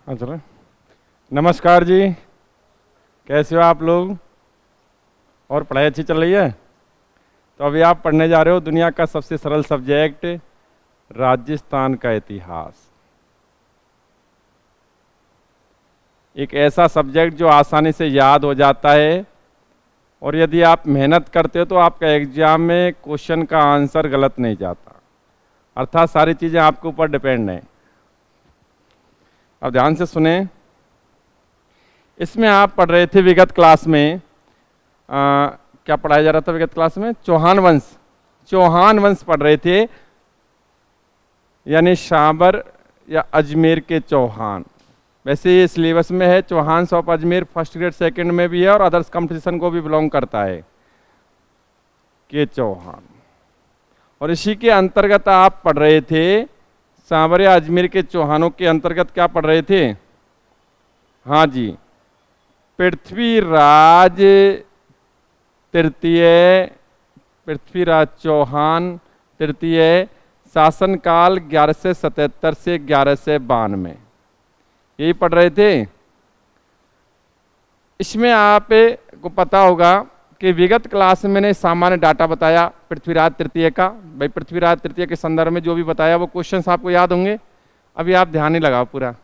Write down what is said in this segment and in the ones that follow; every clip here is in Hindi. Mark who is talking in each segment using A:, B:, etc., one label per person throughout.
A: हाँ चलो। नमस्कार जी, कैसे हो आप लोग? और पढ़ाई अच्छी चल रही है? तो अभी आप पढ़ने जा रहे हो दुनिया का सबसे सरल सब्जेक्ट राजस्थान का इतिहास। एक ऐसा सब्जेक्ट जो आसानी से याद हो जाता है और यदि आप मेहनत करते हो तो आपका एग्जाम में क्वेश्चन का आंसर गलत नहीं जाता। अर्थात सारी चीज़ें आपके ऊपर डिपेंड हैं। अब ध्यान से सुने। इसमें आप पढ़ रहे थे विगत क्लास में क्या पढ़ाया जा रहा था विगत क्लास में? चौहान वंश। चौहान वंश पढ़ रहे थे, यानी शाबर या अजमेर के चौहान। वैसे ये सिलेबस में है, Chauhan of Ajmer first grade second में भी है और अदर्स कंपटीशन को भी बिलोंग करता है के चौहान। और इसी के अंतर्गत आप पढ़ रहे थे शाबर या अजमेर के चौहानों के अंतर्गत क्या पढ़ रहे थे? हाँ जी, पृथ्वीराज तृतीय, पृथ्वीराज चौहान तृतीय, शासनकाल 1177 से 1192, यही पढ़ रहे थे। इसमें आप को पता होगा कि विगत क्लास में मैंने सामान्य डाटा बताया पृथ्वीराज तृतीय का। भाई पृथ्वीराज तृतीय के संदर्भ में जो भी बताया वो क्वेश्चंस आपको याद होंगे। अभी आप ध्यान नहीं लगाओ, पूरा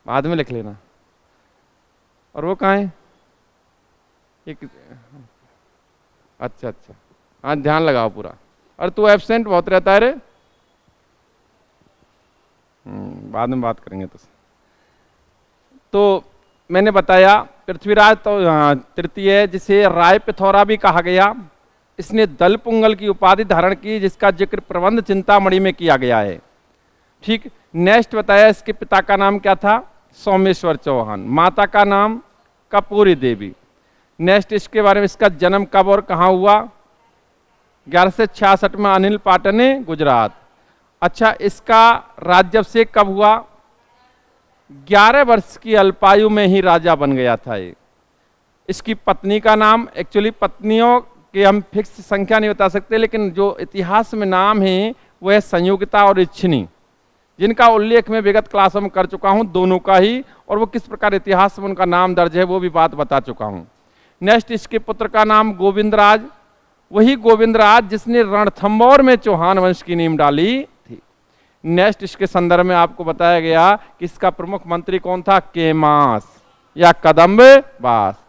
A: बाद में लिख लेना। और वो कहाँ है? एक अच्छा, हाँ ध्यान लगाओ पूरा। और तू एब्सेंट बहुत रहता है रे। बाद में बात करेंगे तो मैंने बताया पृथ्वीराज तो तृतीय, जिसे राय पिथौरा भी कहा गया, इसने दलपुंगल की उपाधि धारण की, जिसका जिक्र प्रबंध चिंतामणि में किया गया है। ठीक। नेक्स्ट बताया इसके पिता का नाम क्या था? सोमेश्वर चौहान। माता का नाम कपूरी देवी। नेक्स्ट इसके बारे में, इसका जन्म कब और कहाँ हुआ? 1166 में अनिल पाटने, गुजरात। अच्छा, इसका राज्याभिषेक कब हुआ? 11 वर्ष की अल्पायु में ही राजा बन गया था ये। इसकी पत्नी का नाम, एक्चुअली पत्नियों के हम फिक्स संख्या नहीं बता सकते, लेकिन जो इतिहास में नाम है वो है संयोगिता और इच्छिनी, जिनका उल्लेख मैं विगत क्लासों में कर चुका हूं, दोनों का ही। और वो किस प्रकार इतिहास में उनका नाम दर्ज है वो भी बात बता चुका हूं। नेक्स्ट इसके पुत्र का नाम गोविंदराज, वही गोविंदराज जिसने रणथंभौर में चौहान वंश की नींव डाली थी। नेक्स्ट इसके संदर्भ में आपको बताया गया कि इसका प्रमुख मंत्री कौन था? केमास या कदम्बास।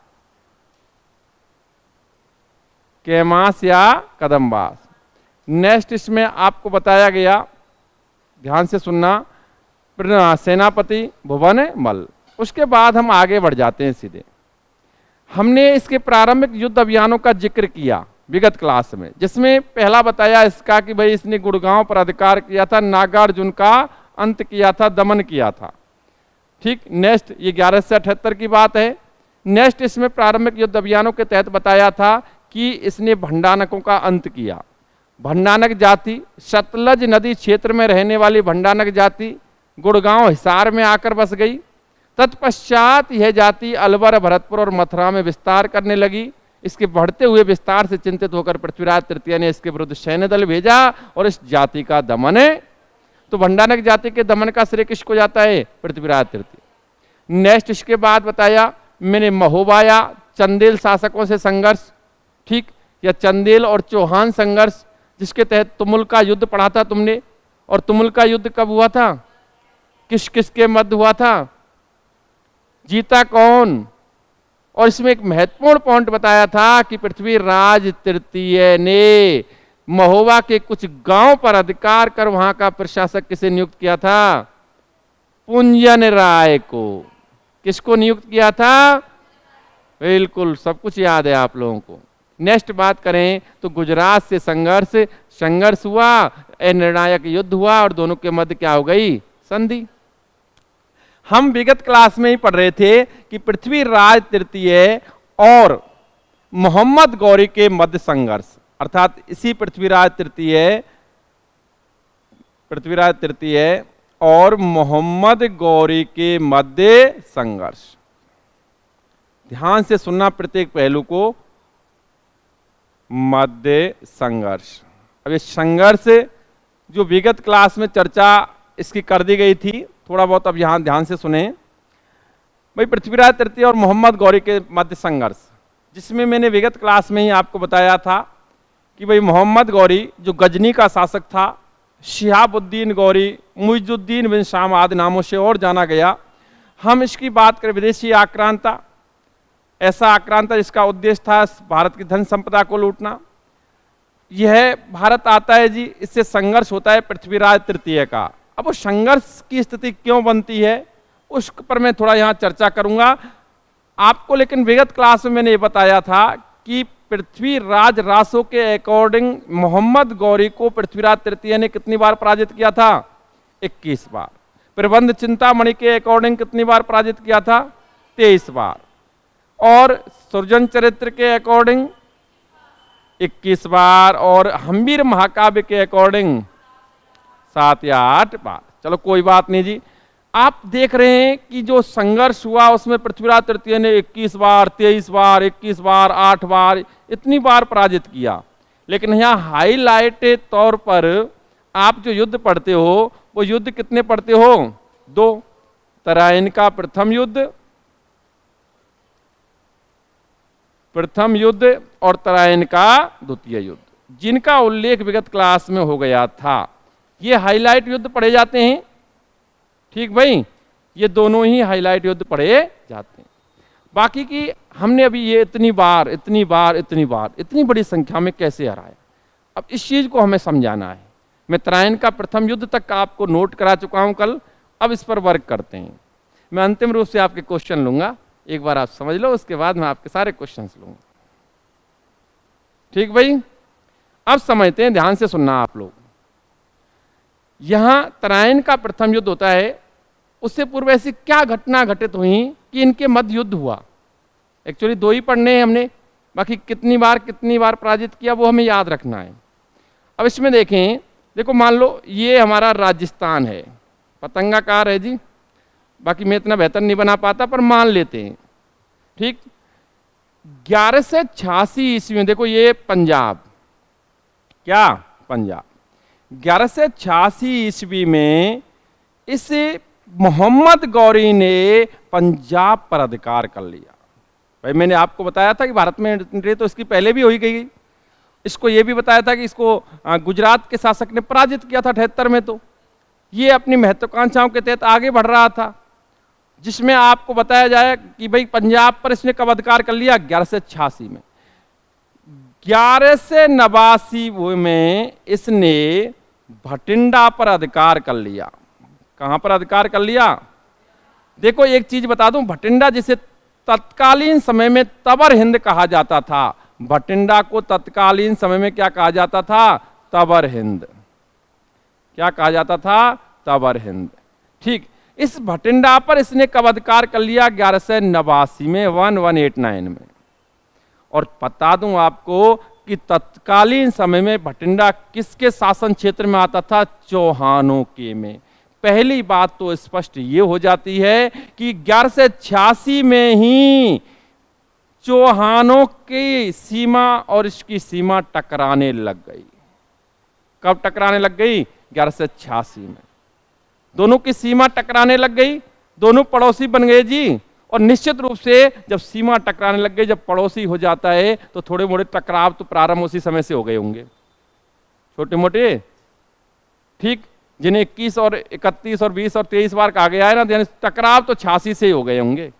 A: केमास या कदम्बास। नेक्स्ट इसमें आपको बताया गया, ध्यान से सुनना, सेनापति भुवन मल। उसके बाद हम आगे बढ़ जाते हैं सीधे। हमने इसके प्रारंभिक युद्ध अभियानों का जिक्र किया विगत क्लास में, जिसमें पहला बताया इसका कि भाई इसने गुड़गांव पर अधिकार किया था, नागार्जुन का अंत किया था, दमन किया था। ठीक। नेक्स्ट ये 1178 की बात है। नेक्स्ट इसमें प्रारंभिक युद्ध अभियानों के तहत बताया था कि इसने भंडानकों का अंत किया। भंडानक जाति, सतलज नदी क्षेत्र में रहने वाली भंडानक जाति गुड़गांव हिसार में आकर बस गई। तत्पश्चात यह जाति अलवर, भरतपुर और मथुरा में विस्तार करने लगी। इसके बढ़ते हुए विस्तार से चिंतित होकर पृथ्वीराज तृतीय ने इसके विरुद्ध सैन्य दल भेजा और इस जाति का दमन है। तो भंडानक जाति के दमन का श्रेय किसको जाता है? पृथ्वीराज तृतीय। नेक्स्ट इसके बाद बताया मैंने महोबा या चंदेल शासकों से संघर्ष, ठीक, या चंदेल और चौहान संघर्ष, जिसके तहत तुमुल का युद्ध पढ़ा था तुमने। और तुमुल का युद्ध कब हुआ था? किस किस के मध्य हुआ था? जीता कौन? और इसमें एक महत्वपूर्ण पॉइंट बताया था कि पृथ्वीराज तृतीय ने महोबा के कुछ गांव पर अधिकार कर वहां का प्रशासक किसे नियुक्त किया था? पुंजन राय को। किसको नियुक्त किया था? बिल्कुल, सब कुछ याद है आप लोगों को। नेक्स्ट बात करें तो गुजरात से संघर्ष हुआ, निर्णायक युद्ध हुआ और दोनों के मध्य क्या हो गई? संधि। हम विगत क्लास में ही पढ़ रहे थे कि पृथ्वीराज तृतीय और मोहम्मद गौरी के मध्य संघर्ष, अर्थात इसी पृथ्वीराज तृतीय और मोहम्मद गौरी के मध्य संघर्ष। ध्यान से सुनना प्रत्येक पहलू को। मध्य संघर्ष। अब ये संघर्ष जो विगत क्लास में चर्चा इसकी कर दी गई थी, थोड़ा बहुत अब यहाँ ध्यान से सुने। भाई पृथ्वीराज तृतीय और मोहम्मद गौरी के मध्य संघर्ष, जिसमें मैंने विगत क्लास में ही आपको बताया था कि भाई मोहम्मद गौरी जो गजनी का शासक था, शिहाबुद्दीन गौरी, मुइजुद्दीन बिन शाम आदि नामों से और जाना गया। हम इसकी बात करें विदेशी आक्रांता, ऐसा आक्रांता जिसका उद्देश्य था भारत की धन संपदा को लूटना। यह भारत आता है जी, इससे संघर्ष होता है पृथ्वीराज तृतीय का। अब वो संघर्ष की स्थिति क्यों बनती है उस पर मैं थोड़ा यहाँ चर्चा करूंगा आपको। लेकिन विगत क्लास में मैंने ये बताया था कि पृथ्वीराज रासो के अकॉर्डिंग मोहम्मद गौरी को पृथ्वीराज तृतीय ने कितनी बार पराजित किया था? 21 बार। प्रबंध चिंतामणि के अकॉर्डिंग कितनी बार पराजित किया था? 23 बार। और सृजन चरित्र के अकॉर्डिंग 21 बार, और हम्बीर महाकाव्य के अकॉर्डिंग 7 या 8 बार। चलो कोई बात नहीं जी। आप देख रहे हैं कि जो संघर्ष हुआ उसमें पृथ्वीराज तृतीय ने 21 बार, 23 बार, 21 बार, 8 बार, इतनी बार पराजित किया। लेकिन यहाँ हाईलाइट तौर पर आप जो युद्ध पढ़ते हो वो युद्ध कितने पढ़ते हो? 2। तराइन का प्रथम युद्ध और तराइन का द्वितीय युद्ध, जिनका उल्लेख विगत क्लास में हो गया था। ये हाईलाइट युद्ध पढ़े जाते हैं, ठीक भाई, ये दोनों ही हाईलाइट युद्ध पढ़े जाते हैं। बाकी की हमने अभी ये इतनी बार इतनी बड़ी संख्या में कैसे हराया, अब इस चीज को हमें समझाना है। मैं तराइन का प्रथम युद्ध तक का आपको नोट करा चुका हूं कल, अब इस पर वर्क करते हैं। मैं अंतिम रूप से आपके क्वेश्चन लूंगा, एक बार आप समझ लो, उसके बाद मैं आपके सारे क्वेश्चंस लूंगा। ठीक भाई, अब समझते हैं, ध्यान से सुनना आप लोग। यहां तराइन का प्रथम युद्ध होता है, उससे पूर्व ऐसी क्या घटना घटित हुई कि इनके मध्य युद्ध हुआ। एक्चुअली 2 ही पढ़ने हैं हमने, बाकी कितनी बार पराजित किया वो हमें याद रखना है। अब इसमें देखें, देखो मान लो ये हमारा राजस्थान है, पतंगाकार है जी, बाकी मैं इतना बेहतर नहीं बना पाता पर मान लेते हैं, ठीक। 1186 ईस्वी में, देखो ये पंजाब, क्या पंजाब, 1186 ईस्वी में इस मोहम्मद गौरी ने पंजाब पर अधिकार कर लिया। भाई मैंने आपको बताया था कि भारत में एंट्री तो इसकी पहले भी हो ही गई। इसको ये भी बताया था कि इसको गुजरात के शासक ने पराजित किया था 78 में। तो ये अपनी महत्वाकांक्षाओं के तहत आगे बढ़ रहा था, जिसमें आपको बताया जाए कि भाई पंजाब पर इसने कब अधिकार कर लिया? 1186 में। 1189 में इसने भटिंडा पर अधिकार कर लिया। कहां पर अधिकार कर लिया? देखो एक चीज बता दूं, भटिंडा जिसे तत्कालीन समय में तबर हिंद कहा जाता था, भटिंडा को तत्कालीन समय में क्या कहा जाता था? तबर हिंद। क्या कहा जाता था? तबर हिंद। ठीक, इस भटिंडा पर इसने कब अधिकार कर लिया? 1189 में, 1189 में। और बता दूं आपको कि तत्कालीन समय में भटिंडा किसके शासन क्षेत्र में आता था? चौहानों के में। पहली बात तो स्पष्ट ये हो जाती है कि 1186 में ही चौहानों की सीमा और इसकी सीमा टकराने लग गई। कब टकराने लग गई? 1186 में दोनों की सीमा टकराने लग गई, दोनों पड़ोसी बन गए जी। और निश्चित रूप से जब सीमा टकराने लग गई, जब पड़ोसी हो जाता है तो थोड़े मोटे टकराव तो प्रारंभ उसी समय से हो गए होंगे, छोटे मोटे, ठीक। जिन्हें 21 और 31 और 20 और 23 बार कहा गया है ना, यानी टकराव तो 86 से ही हो गए होंगे।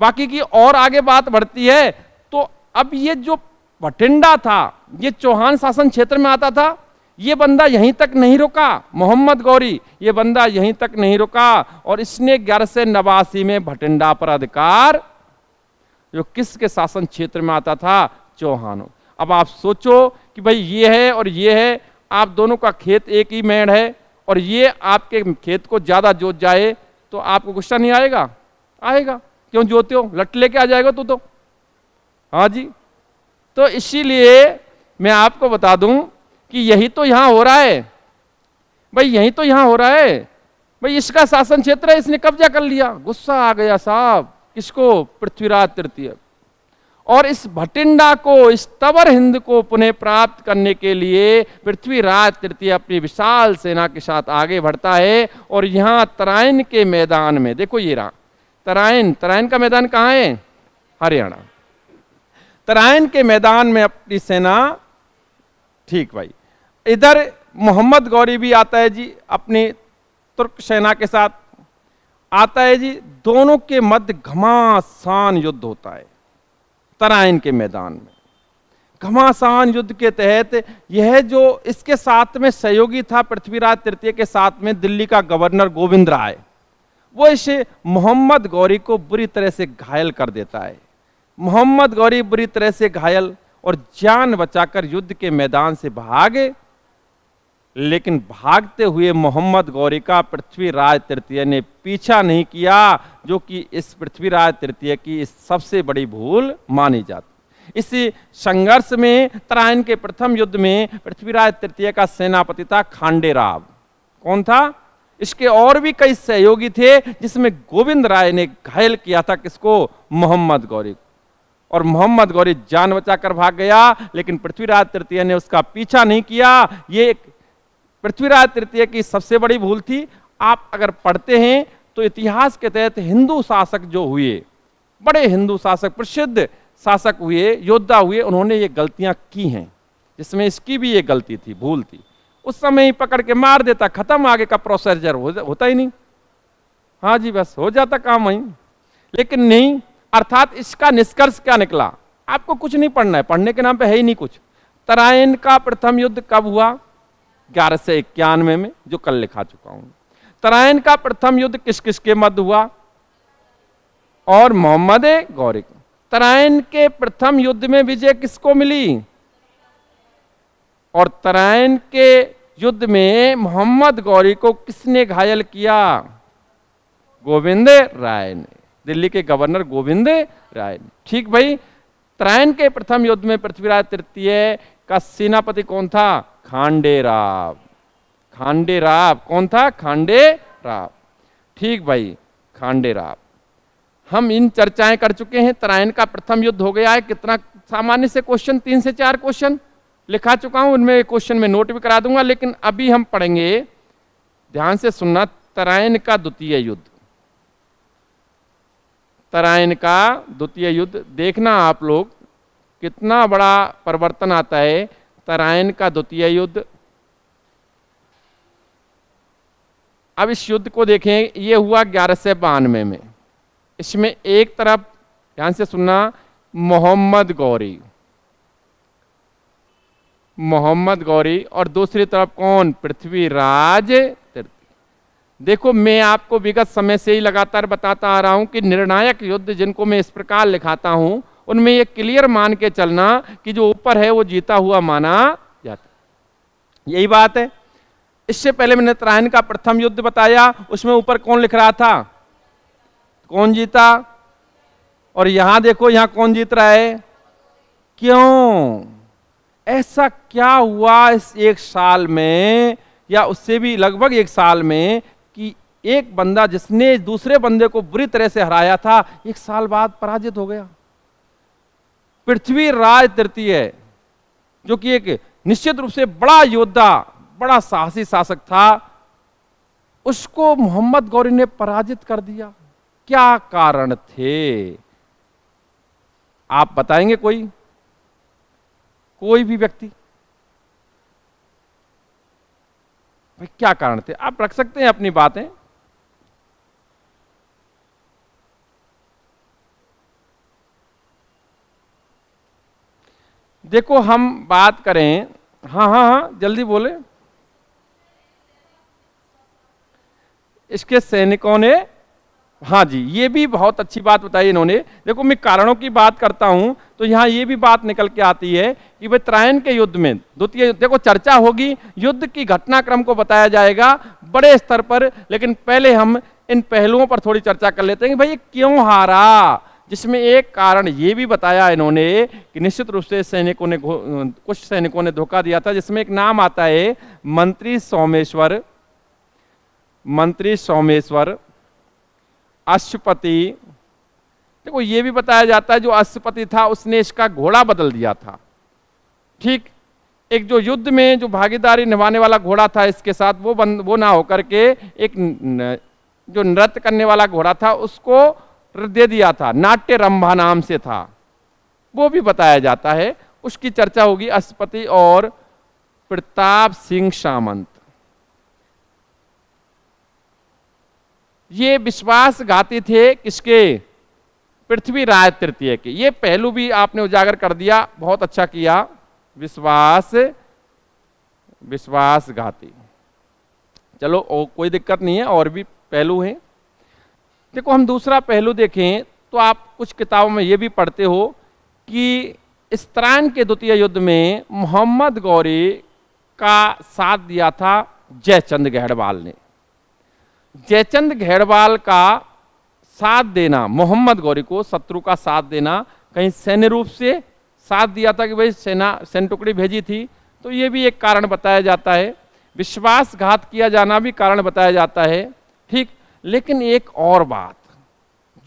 A: बाकी की और आगे बात बढ़ती है तो अब ये जो भटिंडा था, ये चौहान शासन क्षेत्र में आता था। ये बंदा यहीं तक नहीं रुका, मोहम्मद गौरी, ये बंदा यहीं तक नहीं रुका और इसने 1189 में भटिंडा पर अधिकार, जो किसके शासन क्षेत्र में आता था? चौहानों। अब आप सोचो कि भाई ये है और ये है, आप दोनों का खेत एक ही मेड़ है और ये आपके खेत को ज्यादा जोत जाए तो आपको गुस्सा नहीं आएगा? आएगा। क्यों जोते हो? लट लेके आ जाएगा तू तो। हाँ जी। तो इसीलिए मैं आपको बता दूं कि यही तो यहां हो रहा है भाई, यही तो यहां हो रहा है भाई। इसका शासन क्षेत्र है, इसने कब्जा कर लिया, गुस्सा आ गया साहब। किसको? पृथ्वीराज तृतीय। और इस भटिंडा को, इस तबर हिंद को पुनः प्राप्त करने के लिए पृथ्वीराज तृतीय अपनी विशाल सेना के साथ आगे बढ़ता है। और यहां तराइन के मैदान में, देखो ये रहा तराइन, तराइन का मैदान कहाँ है? हरियाणा। तराइन के मैदान में अपनी सेना, ठीक भाई। इधर मोहम्मद गौरी भी आता है जी अपनी तुर्क सेना के साथ, आता है जी। दोनों के मध्य घमासान युद्ध होता है तराइन के मैदान में। घमासान युद्ध के तहत यह जो इसके साथ में सहयोगी था पृथ्वीराज तृतीय के साथ में दिल्ली का गवर्नर गोविंद राय, वो इसे मोहम्मद गौरी को बुरी तरह से घायल कर देता है। मोहम्मद गौरी बुरी तरह से घायल और जान बचाकर युद्ध के मैदान से भागे, लेकिन भागते हुए मोहम्मद गौरी का पृथ्वीराज तृतीय ने पीछा नहीं किया, जो कि इस पृथ्वीराज तृतीय की इस सबसे बड़ी भूल मानी जाती। इसी संघर्ष में तराइन के प्रथम युद्ध में पृथ्वीराज तृतीय का सेनापति था खांडेराव। कौन था? इसके और भी कई सहयोगी थे, जिसमें गोविंद राय ने घायल किया था किसको? मोहम्मद गौरी। और मोहम्मद गौरी जान बचाकर भाग गया, लेकिन पृथ्वीराज तृतीय ने उसका पीछा नहीं किया। ये पृथ्वीराज तृतीय की सबसे बड़ी भूल थी। आप अगर पढ़ते हैं तो इतिहास के तहत हिंदू शासक जो हुए, बड़े हिंदू शासक, प्रसिद्ध शासक हुए, योद्धा हुए, उन्होंने ये गलतियां की हैं, जिसमें इसकी भी ये गलती थी, भूल थी। उस समय ही पकड़ के मार देता, खत्म, आगे का प्रोसीजर होता ही नहीं। हाँ जी, बस हो जाता काम वहीं। लेकिन नहीं, अर्थात इसका निष्कर्ष क्या निकला? आपको कुछ नहीं पढ़ना है, पढ़ने के नाम पे है ही नहीं कुछ। तराइन का प्रथम युद्ध कब हुआ? 1191 में, जो कल लिखा चुका हूं। तराइन का प्रथम युद्ध किस किस के मध्य हुआ? और मोहम्मद गौरी को। तराइन के प्रथम युद्ध में विजय किसको मिली? और तराइन के युद्ध में मोहम्मद गौरी को किसने घायल किया? गोविंद राय ने, दिल्ली के गवर्नर गोविंद राय ने। ठीक भाई। तराइन के प्रथम युद्ध में पृथ्वीराज तृतीय का सेनापति कौन था? खांडेराव। खांडेराव कौन था? खांडेराव। ठीक भाई, खांडेराव। हम इन चर्चाएं कर चुके हैं। तराइन का प्रथम युद्ध हो गया है। कितना सामान्य से क्वेश्चन, 3 से 4 क्वेश्चन लिखा चुका हूं, उनमें क्वेश्चन में नोट भी करा दूंगा। लेकिन अभी हम पढ़ेंगे, ध्यान से सुनना, तराइन का द्वितीय युद्ध। तराइन का द्वितीय युद्ध देखना आप लोग, कितना बड़ा परिवर्तन आता है। तराइन का द्वितीय युद्ध, अब इस युद्ध को देखें, ये हुआ 1192 में। इसमें एक तरफ, ध्यान से सुनना, मोहम्मद गौरी, मोहम्मद गौरी, और दूसरी तरफ कौन? पृथ्वीराज तृतीय। देखो, मैं आपको विगत समय से ही लगातार बताता आ रहा हूं कि निर्णायक युद्ध जिनको मैं इस प्रकार लिखाता हूं, उनमें ये क्लियर मान के चलना कि जो ऊपर है वो जीता हुआ माना जाता। यही बात है। इससे पहले मैंने तराइन का प्रथम युद्ध बताया, उसमें ऊपर कौन लिख रहा था? कौन जीता? और यहां देखो, यहां कौन जीत रहा है? क्यों? ऐसा क्या हुआ इस एक साल में, या उससे भी लगभग एक साल में, कि एक बंदा जिसने दूसरे बंदे को बुरी तरह से हराया था, एक साल बाद पराजित हो गया? पृथ्वीराज तृतीय, जो कि एक निश्चित रूप से बड़ा योद्धा, बड़ा साहसी शासक था, उसको मोहम्मद गौरी ने पराजित कर दिया। क्या कारण थे? आप बताएंगे? कोई भी व्यक्ति? भाई क्या कारण थे? आप रख सकते हैं अपनी बातें। देखो, हम बात करें, हाँ हाँ हाँ, जल्दी बोले। इसके सैनिकों ने, हाँ जी, ये भी बहुत अच्छी बात बताई इन्होंने। देखो, मैं कारणों की बात करता हूं तो यहां ये भी बात निकल के आती है कि भाई तराइन के युद्ध में द्वितीय, देखो चर्चा होगी, युद्ध की घटनाक्रम को बताया जाएगा बड़े स्तर पर, लेकिन पहले हम इन पहलुओं पर थोड़ी चर्चा कर लेते हैं कि भाई ये क्यों हारा। जिसमें एक कारण ये भी बताया इन्होंने कि निश्चित रूप से सैनिकों ने, कुछ सैनिकों ने धोखा दिया था, जिसमें एक नाम आता है मंत्री सोमेश्वर, मंत्री सोमेश्वर, अश्वपति। देखो, ये भी बताया जाता है जो अश्वपति था उसने इसका घोड़ा बदल दिया था। ठीक, एक जो युद्ध में जो भागीदारी निभाने वाला घोड़ा था इसके साथ, वो ना होकर के एक जो नृत्य करने वाला घोड़ा था उसको दे दिया था, नाट्य रंभा नाम से था, वो भी बताया जाता है। उसकी चर्चा होगी अश्वपति और प्रताप सिंह सामंत। ये विश्वासघाती थे किसके? पृथ्वीराज तृतीय के। ये पहलू भी आपने उजागर कर दिया, बहुत अच्छा किया। विश्वासघाती, चलो और कोई दिक्कत नहीं है, और भी पहलू हैं। देखो हम दूसरा पहलू देखें तो आप कुछ किताबों में ये भी पढ़ते हो कि इस्त्रान के द्वितीय युद्ध में मोहम्मद गौरी का साथ दिया था जयचंद घेड़वाल ने। जयचंद घेड़वाल का साथ देना, मोहम्मद गौरी को शत्रु का साथ देना, कहीं सैन्य रूप से साथ दिया था कि भाई सैन्य टुकड़ी भेजी थी, तो ये भी एक कारण बताया जाता है। विश्वासघात किया जाना भी कारण बताया जाता है, ठीक। लेकिन एक और बात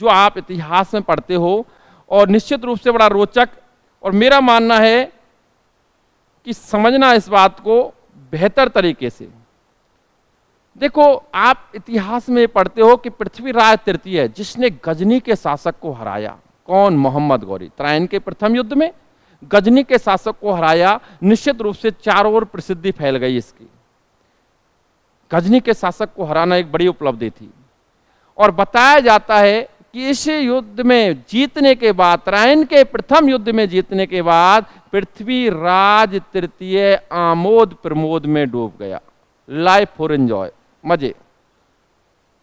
A: जो आप इतिहास में पढ़ते हो और निश्चित रूप से बड़ा रोचक, और मेरा मानना है कि समझना इस बात को बेहतर तरीके से। देखो आप इतिहास में पढ़ते हो कि पृथ्वीराज तृतीय जिसने गजनी के शासक को हराया, कौन? मोहम्मद गौरी। त्रायन के प्रथम युद्ध में गजनी के शासक को हराया। निश्चित रूप से चारों ओर प्रसिद्धि फैल गई इसकी। गजनी के शासक को हराना एक बड़ी उपलब्धि थी, और बताया जाता है कि इस युद्ध में जीतने के बाद, त्रायन के प्रथम युद्ध में जीतने के बाद, पृथ्वीराज तृतीय आमोद प्रमोद में डूब गया। लाइफ फॉर एंजॉय, मजे।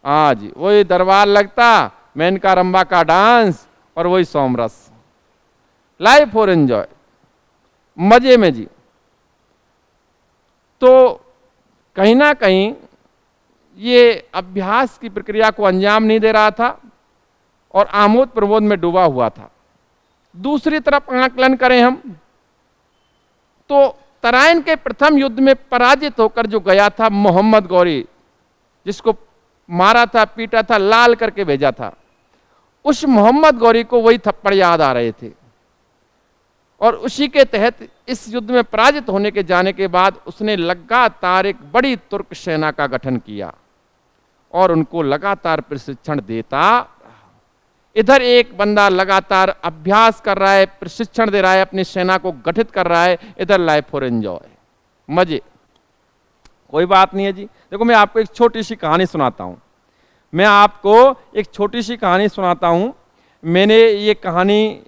A: हाँ जी, वही दरबार लगता, मेनका रंभा का डांस और वही सोमरस, लाइफ फॉर एंजॉय, मजे में जी। तो कहीं ना कहीं ये अभ्यास की प्रक्रिया को अंजाम नहीं दे रहा था और आमोद प्रमोद में डूबा हुआ था। दूसरी तरफ आकलन करें हम तो तराइन के प्रथम युद्ध में पराजित होकर जो गया था मोहम्मद गौरी, जिसको मारा था, पीटा था, लाल करके भेजा था, उस मोहम्मद गौरी को वही थप्पड़ याद आ रहे थे, और उसी के तहत इस युद्ध में पराजित होने के जाने के बाद उसने लगातार एक बड़ी तुर्क सेना का गठन किया और उनको लगातार प्रशिक्षण देता। इधर एक बंदा लगातार अभ्यास कर रहा है, प्रशिक्षण दे रहा है, अपनी सेना को गठित कर रहा है, इधर लाइफ फॉर एंजॉय, मजे। कोई बात नहीं है जी। देखो मैं आपको एक छोटी सी कहानी सुनाता हूं। मैं आपको एक छोटी सी कहानी सुनाता हूं। मैंने ये कहानी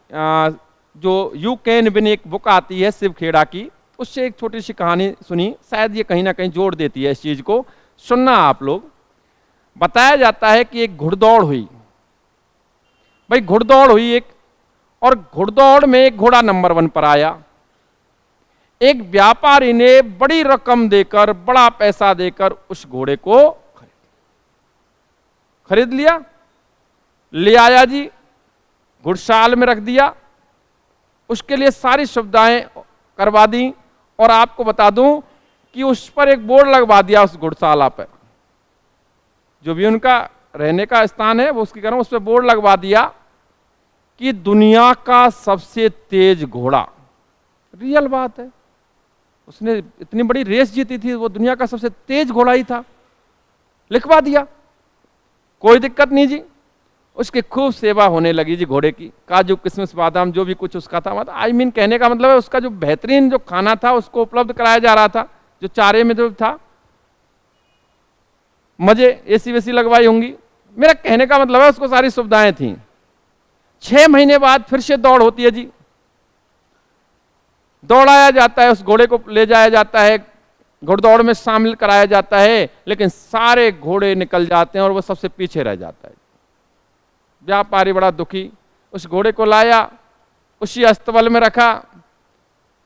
A: जो यू कैन विन एक बुक आती है शिव खेड़ा की, उससे एक छोटी सी कहानी सुनी, शायद ये कहीं ना कहीं जोड़ देती है इस चीज को। सुनना आप लोग। बताया जाता है कि एक घुड़दौड़ हुई, भाई घुड़दौड़ हुई एक, और घुड़दौड़ में एक घोड़ा नंबर 1 पर आया। एक व्यापारी ने बड़ी रकम देकर, बड़ा पैसा देकर उस घोड़े को खरीद लिया, ले आया जी, घुड़साल में रख दिया, उसके लिए सारी सुविधाएं करवा दी, और आपको बता दूं कि उस पर एक बोर्ड लगवा दिया उस घुड़साला पर, जो भी उनका रहने का स्थान है वो उसकी कह रहा हूं, उस पर बोर्ड लगवा दिया कि दुनिया का सबसे तेज घोड़ा। रियल बात है, उसने इतनी बड़ी रेस जीती थी, वो दुनिया का सबसे तेज घोड़ा ही था, लिखवा दिया, कोई दिक्कत नहीं जी। उसकी खूब सेवा होने लगी जी घोड़े की, काजू किशमिश बादाम जो भी कुछ उसका था, मतलब आई मीन कहने का मतलब है उसका जो बेहतरीन जो खाना था उसको उपलब्ध कराया जा रहा था, जो चारे में जो था, मजे, एसी वेसी लगवाई होंगी। मेरा कहने का मतलब है उसको सारी सुविधाएं थी। 6 महीने बाद फिर से दौड़ होती है जी, दौड़ाया जाता है, उस घोड़े को ले जाया जाता है, घुड़दौड़ में शामिल कराया जाता है, लेकिन सारे घोड़े निकल जाते हैं और वो सबसे पीछे रह जाता है। व्यापारी बड़ा दुखी, उस घोड़े को लाया, उसी अस्तबल में रखा।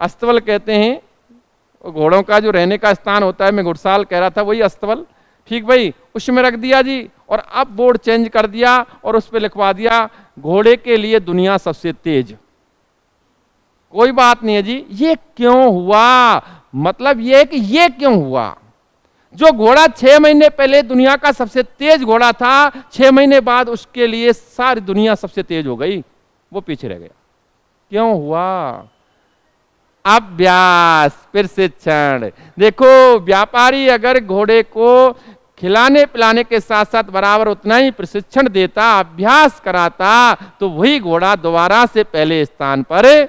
A: अस्तबल कहते हैं घोड़ों का जो रहने का स्थान होता है, मैं घुड़साल कह रहा था, वही अस्तबल, ठीक भाई, उसमें रख दिया जी। और अब बोर्ड चेंज कर दिया और उस पर लिखवा दिया घोड़े के लिए दुनिया सबसे तेज। कोई बात नहीं है जी। ये क्यों हुआ? मतलब ये कि ये क्यों हुआ? जो घोड़ा 6 महीने पहले दुनिया का सबसे तेज घोड़ा था, 6 महीने बाद उसके लिए सारी दुनिया सबसे तेज हो गई, वो पीछे रह गया। क्यों हुआ? अभ्यास, प्रशिक्षण। देखो व्यापारी अगर घोड़े को खिलाने पिलाने के साथ साथ बराबर उतना ही प्रशिक्षण देता, अभ्यास कराता, तो वही घोड़ा दोबारा से पहले स्थान पर।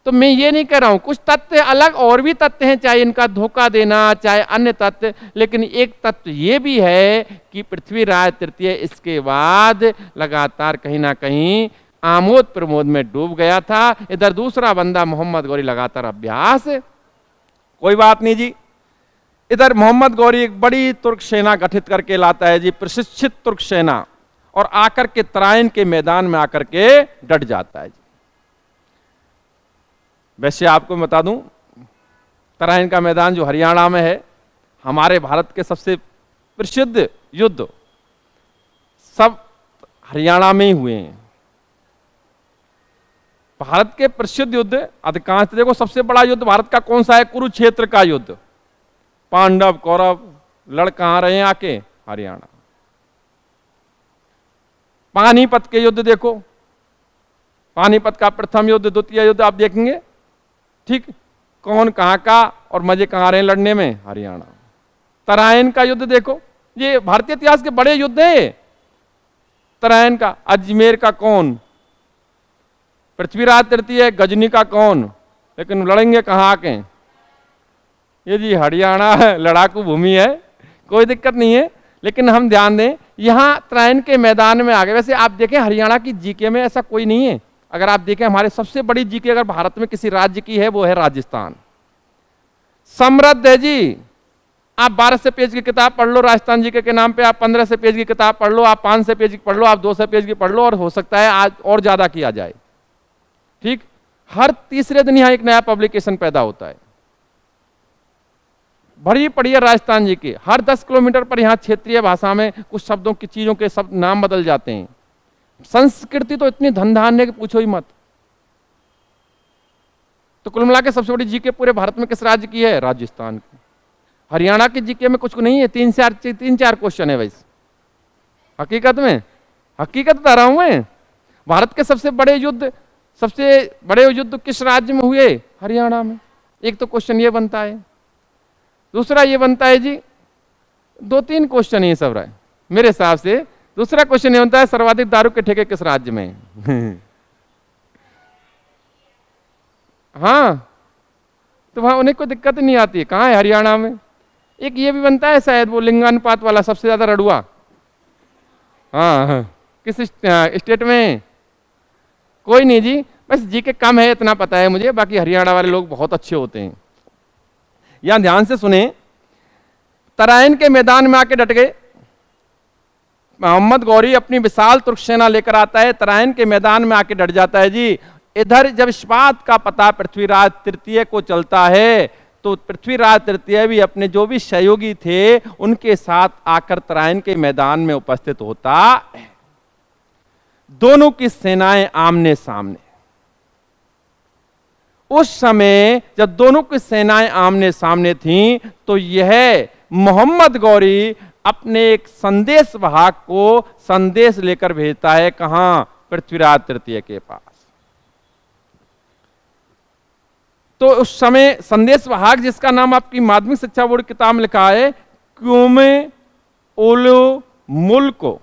A: तो मैं ये नहीं कह रहा हूं, कुछ तथ्य अलग और भी तथ्य हैं, चाहे इनका धोखा देना, चाहे अन्य तथ्य, लेकिन एक तथ्य ये भी है कि पृथ्वीराज तृतीय इसके बाद लगातार कहीं ना कहीं आमोद प्रमोद में डूब गया था। इधर दूसरा बंदा मोहम्मद गौरी लगातार अभ्यास। कोई बात नहीं जी, इधर मोहम्मद गौरी एक बड़ी तुर्क सेना गठित करके लाता है जी, प्रशिक्षित तुर्क सेना, और आकर के तराइन के मैदान में आकर के डट जाता है जी। वैसे आपको मैं बता दूं, तराइन का मैदान जो हरियाणा में है, हमारे भारत के सबसे प्रसिद्ध युद्ध सब हरियाणा में ही हुए हैं। भारत के प्रसिद्ध युद्ध अधिकांश, देखो सबसे बड़ा युद्ध भारत का कौन सा है? कुरुक्षेत्र का युद्ध। पांडव कौरव लड़ कहां रहे हैं? आके हरियाणा। पानीपत के युद्ध देखो, पानीपत का प्रथम युद्ध, द्वितीय युद्ध आप देखेंगे, ठीक, कौन कहां का और मजे कहां रहे लड़ने में? हरियाणा। तराइन का युद्ध देखो, ये भारतीय इतिहास के बड़े युद्ध हैं। तराइन का, अजमेर का कौन? पृथ्वीराज तृतीय। गजनी का कौन? लेकिन लड़ेंगे कहां के? ये जी हरियाणा लड़ाकू भूमि है, कोई दिक्कत नहीं है, लेकिन हम ध्यान दें यहां तराइन के मैदान में आ गए। वैसे आप देखें हरियाणा की जीके में ऐसा कोई नहीं है। अगर आप देखें हमारे सबसे बड़ी जीके अगर भारत में किसी राज्य की है वो है राजस्थान। समृद्ध है जी। आप 1200 पेज की किताब पढ़ लो राजस्थान जीके के नाम पे, आप 1500 पेज की किताब पढ़ लो, आप 500 पेज की पढ़ लो, आप 200 पेज की पढ़ लो, और हो सकता है आज और ज्यादा किया जाए। ठीक, हर तीसरे दिन यहां एक नया पब्लिकेशन पैदा होता है। बड़ी पड़ी है राजस्थान जी की। हर 10 किलोमीटर पर यहाँ क्षेत्रीय भाषा में कुछ शब्दों की, चीजों के शब्द नाम बदल जाते हैं। संस्कृति तो इतनी धनधान्य कि पूछो ही मत। तो कुल मिला के सबसे बड़ी जीके पूरे भारत में किस राज्य की है? राजस्थान की। हरियाणा की जीके में कुछ नहीं है, 3-4 क्वेश्चन है वैसे। हकीकत में, हकीकत बता रहा हूं मैं। भारत के सबसे बड़े युद्ध किस राज्य में हुए? हरियाणा में। एक तो क्वेश्चन ये बनता है, दूसरा ये बनता है जी, 2-3 क्वेश्चन ये सब रहे मेरे हिसाब से। दूसरा क्वेश्चन ये बनता है सर्वाधिक दारू के ठेके किस राज्य में? हाँ, तो वहां उन्हें कोई दिक्कत नहीं आती है। कहाँ है? हरियाणा में। एक ये भी बनता है शायद, वो लिंगानुपात वाला, सबसे ज्यादा रड़ुआ। हाँ, किस स्टेट में? कोई नहीं जी, बस जी के कम है इतना पता है मुझे, बाकी हरियाणा वाले लोग बहुत अच्छे होते हैं। यहां ध्यान से सुने, तराइन के मैदान में आके डट गए। मोहम्मद गौरी अपनी विशाल तुर्क सेना लेकर आता है, तराइन के मैदान में आके डट जाता है जी। इधर जब इस बात का पता पृथ्वीराज तृतीय को चलता है, तो पृथ्वीराज तृतीय भी अपने जो भी सहयोगी थे उनके साथ आकर तराइन के मैदान में उपस्थित होता है। दोनों की सेनाएं आमने सामने। उस समय जब दोनों की सेनाएं आमने सामने थीं, तो यह मोहम्मद गौरी अपने एक संदेश वाहक को संदेश लेकर भेजता है। कहां? पृथ्वीराज तृतीय के पास। तो उस समय संदेश वाहक, जिसका नाम आपकी माध्यमिक शिक्षा बोर्ड किताब में लिखा है क्योमे ओलो मुल्को।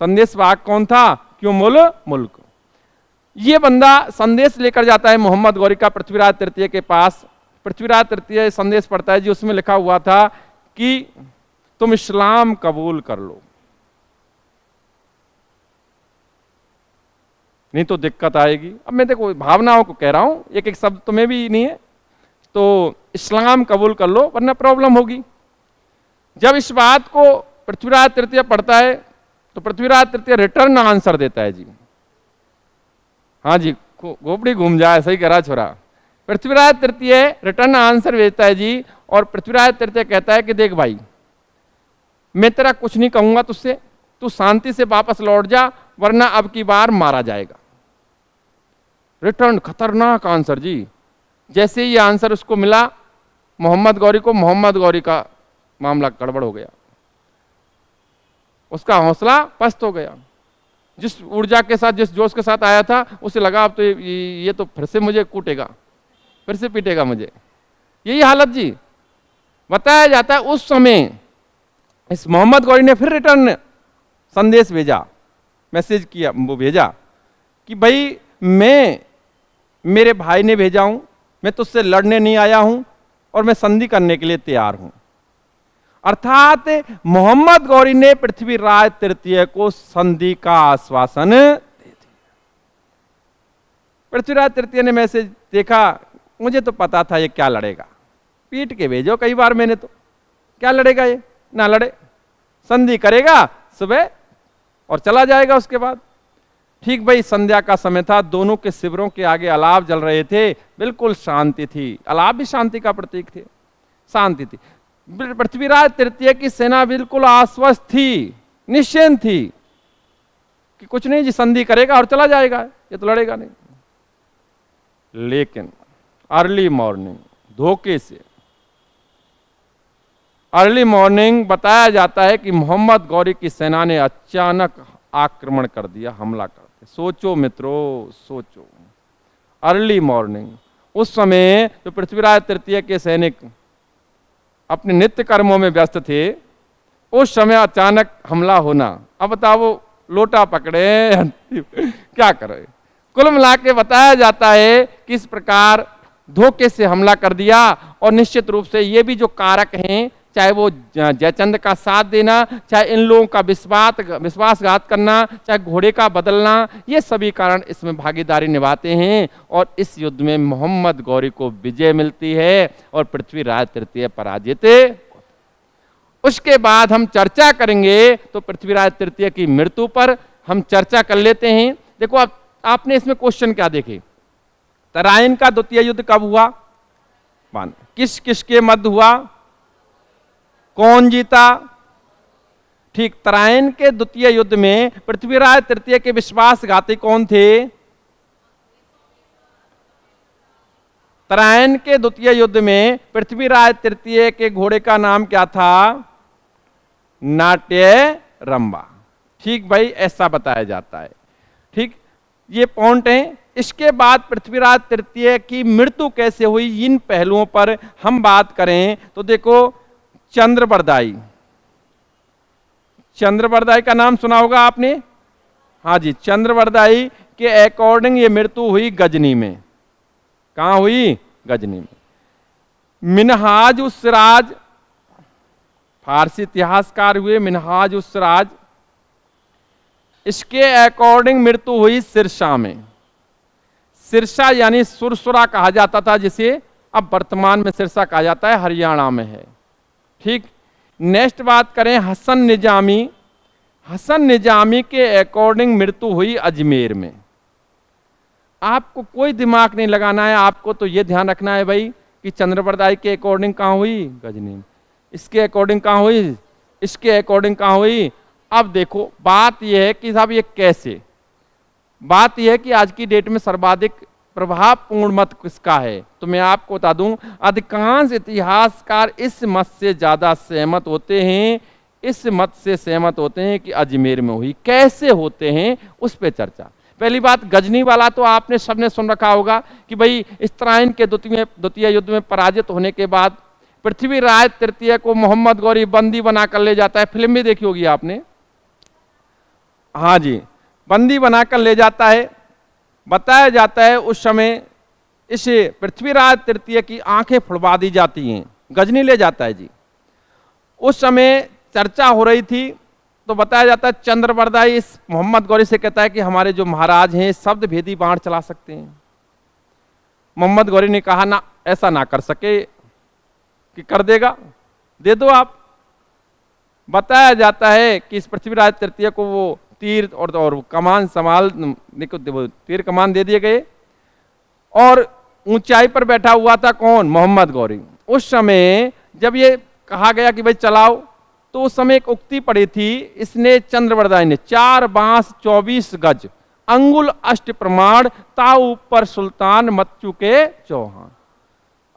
A: संदेश वाहक कौन था? क्योमोलो मुल्क। ये बंदा संदेश लेकर जाता है मोहम्मद गौरी का पृथ्वीराज तृतीय के पास। पृथ्वीराज तृतीय संदेश पढ़ता है जी, उसमें लिखा हुआ था कि तुम इस्लाम कबूल कर लो, नहीं तो दिक्कत आएगी। अब मैं देखो भावनाओं को कह रहा हूं, एक एक शब्द तुम्हें भी नहीं है, तो इस्लाम कबूल कर लो वरना प्रॉब्लम होगी। जब इस बात को पृथ्वीराज तृतीय पढ़ता है, तो पृथ्वीराज तृतीय रिटर्न आंसर देता है जी। हाँ जी, गोपड़ी घूम जाए, सही कह रहा छोरा। पृथ्वीराज तृतीय रिटर्न आंसर भेजता है जी, और पृथ्वीराज तृतीय कहता है कि देख भाई, मैं तेरा कुछ नहीं कहूंगा तुझसे, तू शांति से वापस लौट जा, वरना अब की बार मारा जाएगा। रिटर्न, खतरनाक आंसर जी। जैसे ही आंसर उसको मिला मोहम्मद गौरी को, मोहम्मद गौरी का मामला गड़बड़ हो गया, उसका हौसला पस्त हो गया। जिस ऊर्जा के साथ, जिस जोश के साथ आया था, उसे लगा अब तो ये तो फिर से मुझे कूटेगा, फिर से पीटेगा मुझे। यही हालत जी। बताया जाता है उस समय इस मोहम्मद गौरी ने फिर रिटर्न संदेश भेजा, मैसेज किया, वो भेजा कि भाई मैं, मेरे भाई ने भेजा हूं, मैं तुझसे लड़ने नहीं आया हूं और मैं संधि करने के लिए तैयार हूं। अर्थात मोहम्मद गौरी ने पृथ्वीराज तृतीय को संधि का आश्वासन दे दिया। पृथ्वीराज तृतीय ने मैसेज देखा, मुझे तो पता था ये क्या लड़ेगा, पीट के भेजो कई बार मैंने, तो क्या लड़ेगा ये, ना लड़े, संधि करेगा सुबह और चला जाएगा उसके बाद। ठीक भाई, संध्या का समय था, दोनों के शिविरों के आगे अलाव जल रहे थे, बिल्कुल शांति थी, अलाव भी शांति का प्रतीक थे, शांति थी। पृथ्वीराज तृतीय की सेना बिल्कुल आश्वस्त थी, निश्चिंत थी कि कुछ नहीं जी, संधि करेगा और चला जाएगा, ये तो लड़ेगा नहीं। लेकिन अर्ली मॉर्निंग धोखे से, अर्ली मॉर्निंग बताया जाता है कि मोहम्मद गौरी की सेना ने अचानक आक्रमण कर दिया, हमला कर दिया। सोचो मित्रों, सोचो, अर्ली मॉर्निंग, उस समय जो पृथ्वीराज तृतीय के सैनिक अपने नित्य कर्मों में व्यस्त थे, उस समय अचानक हमला होना, अब बताओ लोटा पकड़े क्या करे। कुल मिला के बताया जाता है कि इस प्रकार धोखे से हमला कर दिया। और निश्चित रूप से ये भी जो कारक हैं, चाहे वो जयचंद का साथ देना, चाहे इन लोगों का विश्वासघात करना, चाहे घोड़े का बदलना, ये सभी कारण इसमें भागीदारी निभाते हैं। और इस युद्ध में मोहम्मद गौरी को विजय मिलती है और पृथ्वीराज तृतीय पराजित। उसके बाद हम चर्चा करेंगे, तो पृथ्वीराज तृतीय की मृत्यु पर हम चर्चा कर लेते हैं। देखो, अब आपने इसमें क्वेश्चन क्या देखे, तराइन का द्वितीय युद्ध कब हुआ, किस किस के मध्य हुआ, कौन जीता। ठीक, तराइन के द्वितीय युद्ध में पृथ्वीराज तृतीय के विश्वासघाती कौन थे। तराइन के द्वितीय युद्ध में पृथ्वीराज तृतीय के घोड़े का नाम क्या था, नाट्य रंबा। ठीक भाई, ऐसा बताया जाता है। ठीक, ये पॉइंट है। इसके बाद पृथ्वीराज तृतीय की मृत्यु कैसे हुई, इन पहलुओं पर हम बात करें तो देखो, चंद्रबरदाई, चंद्रबरदाई का नाम सुना होगा आपने, हाँ जी, चंद्रबरदाई के अकॉर्डिंग ये मृत्यु हुई गजनी में। कहां हुई, गजनी में। मिनहाज उस सिराज, फारसी इतिहासकार हुए मिनहाज उस सिराज, इसके अकॉर्डिंग मृत्यु हुई सिरसा में। सिरसा यानी सुरसुरा कहा जाता था, जिसे अब वर्तमान में सिरसा कहा जाता है, हरियाणा में है। ठीक, नेक्स्ट बात करें हसन निजामी, हसन निजामी के अकॉर्डिंग मृत्यु हुई अजमेर में। आपको कोई दिमाग नहीं लगाना है, आपको तो ये ध्यान रखना है भाई कि चंद्रबरदाई के अकॉर्डिंग कहां हुई, गजनी में। इसके अकॉर्डिंग कहां हुई, इसके अकॉर्डिंग कहां हुई। अब देखो, बात यह है कि साहब ये कैसे, बात यह है कि आज की डेट में सर्वाधिक प्रभावपूर्ण मत किसका है, तो मैं आपको बता दूं, अधिकांश इतिहासकार इस मत से ज्यादा सहमत होते हैं, इस मत से सहमत होते हैं कि अजमेर में हुई। कैसे होते हैं उस पे चर्चा। पहली बात, गजनी वाला तो आपने सबने सुन रखा होगा कि भाई इस तराइन के द्वितीय युद्ध में पराजित होने के बाद पृथ्वीराज तृतीय को मोहम्मद गौरी बंदी बनाकर ले जाता है। फिल्म भी देखी होगी आपने, हाँ जी, बंदी बनाकर ले जाता है। बताया जाता है उस समय इसे पृथ्वीराज तृतीय की आंखें फुड़वा दी जाती हैं, गजनी ले जाता है जी। उस समय चर्चा हो रही थी, तो बताया जाता है चंद्रबरदाई इस मोहम्मद गौरी से कहता है कि हमारे जो महाराज हैं शब्द भेदी बाण चला सकते हैं। मोहम्मद गौरी ने कहा ना, ऐसा ना कर सके, कि कर देगा, दे दो आप। बताया जाता है कि इस पृथ्वीराज तृतीय को वो तीर और कमान संभाल, तीर कमान दे दिए गए। और ऊंचाई पर बैठा हुआ था कौन, मोहम्मद गौरी। उस समय जब ये कहा गया कि भाई चलाओ, तो उस समय एक उक्ति पड़ी थी, इसने चंद्रबरदाई ने 4 बांस 24 गज अंगुल अष्ट प्रमाण ता ऊपर सुल्तान मत चुके चौहान।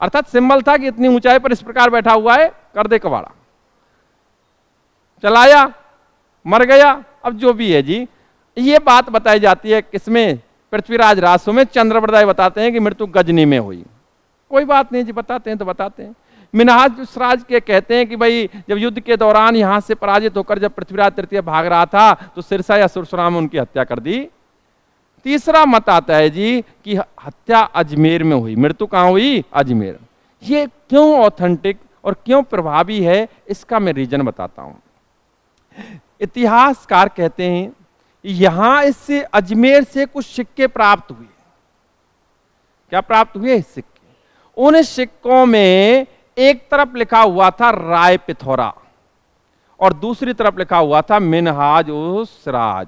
A: अर्थात सिंबल था कि इतनी ऊंचाई पर इस प्रकार बैठा हुआ है, कर दे कबाड़ा। चलाया, मर गया। अब जो भी है जी, ये बात बताई जाती है किसमें, पृथ्वीराज रासो में। चंद्रबरदाई बताते हैं कि मृत्यु गजनी में हुई। कोई बात नहीं जी, बताते हैं तो बताते हैं। मिन्हाज सिराज के कहते हैं कि भाई जब युद्ध के दौरान यहां से पराजित होकर जब पृथ्वीराज तृतीय भाग रहा था तो सिरसा या सुरसरा में उनकी हत्या कर दी। तीसरा मत आता है जी कि हत्या अजमेर में हुई, मृत्यु कहां हुई? अजमेर। ये क्यों ऑथेंटिक और क्यों प्रभावी है, इसका मैं रीजन बताता हूं। इतिहासकार कहते हैं यहां इससे अजमेर से कुछ सिक्के प्राप्त हुए। क्या प्राप्त हुए? सिक्के। उन सिक्कों में एक तरफ लिखा हुआ था राय पिथौरा और दूसरी तरफ लिखा हुआ था मिन्हाज उस सिराज,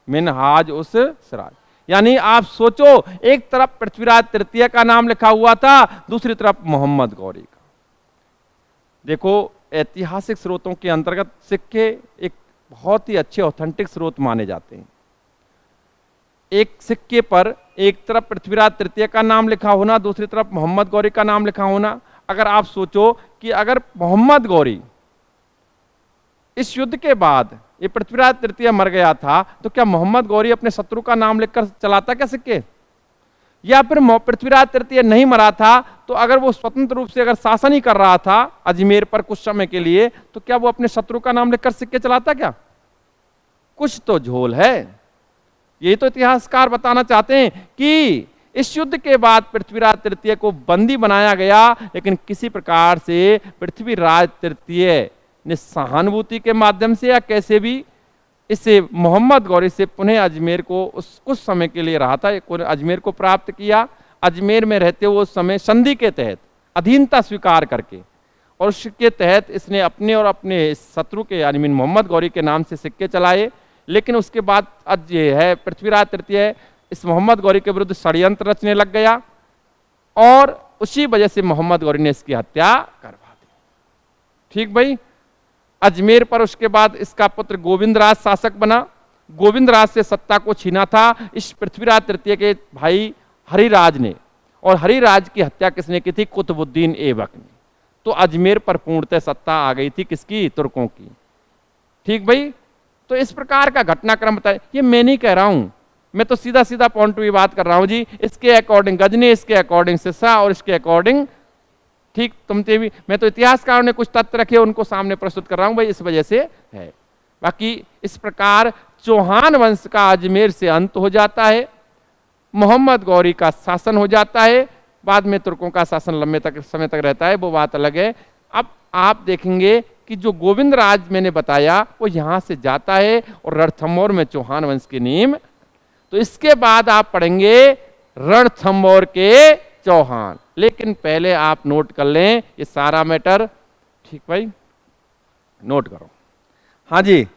A: मिन्हाज उस सिराज। यानी आप सोचो, एक तरफ पृथ्वीराज तृतीय का नाम लिखा हुआ था, दूसरी तरफ मोहम्मद गौरी का। देखो, ऐतिहासिक स्रोतों के अंतर्गत सिक्के एक बहुत ही अच्छे ऑथेंटिक स्रोत माने जाते हैं। एक सिक्के पर एक तरफ पृथ्वीराज तृतीय का नाम लिखा होना, दूसरी तरफ मोहम्मद गौरी का नाम लिखा होना। अगर आप सोचो कि अगर मोहम्मद गौरी इस युद्ध के बाद ये पृथ्वीराज तृतीय मर गया था तो क्या मोहम्मद गौरी अपने शत्रु का नाम लिखकर चलाता क्या सिक्के? या फिर पृथ्वीराज तृतीय नहीं मरा था तो अगर वो स्वतंत्र रूप से अगर शासन ही कर रहा था अजमेर पर कुछ समय के लिए, तो क्या वो अपने शत्रु का नाम लिखकर सिक्के चलाता क्या? कुछ तो झोल है। यही तो इतिहासकार बताना चाहते हैं कि इस युद्ध के बाद पृथ्वीराज तृतीय को बंदी बनाया गया, लेकिन किसी प्रकार से पृथ्वीराज तृतीय ने सहानुभूति के माध्यम से या कैसे भी इसे मोहम्मद गौरी से पुनः अजमेर को उस कुछ समय के लिए रहा था, अजमेर को प्राप्त किया। अजमेर में रहते हुए उस समय संधि के तहत अधीनता स्वीकार करके और उसके तहत इसने अपने और अपने शत्रु के यानी मोहम्मद गौरी के नाम से सिक्के चलाए। लेकिन उसके बाद आज ये है पृथ्वीराज तृतीय इस मोहम्मद गौरी के विरुद्ध षड्यंत्र रचने लग गया और उसी वजह से मोहम्मद गौरी ने इसकी हत्या करवा दी। ठीक भाई। अजमेर पर उसके बाद इसका पुत्र गोविंदराज शासक बना। गोविंदराज से सत्ता को छीना था इस पृथ्वीराज तृतीय के भाई हरिराज ने, और हरिराज की हत्या किसने की थी? कुतुबुद्दीन ऐबक ने। तो अजमेर पर पूर्णतः सत्ता आ गई थी किसकी? तुर्कों की। ठीक भाई। तो इस प्रकार का घटनाक्रम बताए। ये मैं नहीं कह रहा हूं, मैं तो सीधा सीधा पॉइंट की बात कर रहा हूं जी। इसके अकॉर्डिंग गजनी, इसके अकॉर्डिंग सिरसा और इसके अकॉर्डिंग ठीक तुमते भी। मैं तो इतिहासकारों ने कुछ तथ्य रखे उनको सामने प्रस्तुत कर रहा हूं भाई, इस वजह से है। बाकी इस प्रकार चौहान वंश का अजमेर से अंत हो जाता है, मोहम्मद गौरी का शासन हो जाता है, बाद में तुर्कों का शासन लंबे तक समय तक रहता है, वो बात अलग है। अब आप देखेंगे कि जो गोविंदराज मैंने बताया वो यहां से जाता है और रणथंभौर में चौहान वंश की नींव। तो इसके बाद आप पढ़ेंगे रणथंभौर के चौहान। लेकिन पहले आप नोट कर लें ये सारा मैटर। ठीक भाई, नोट करो। हाँ जी,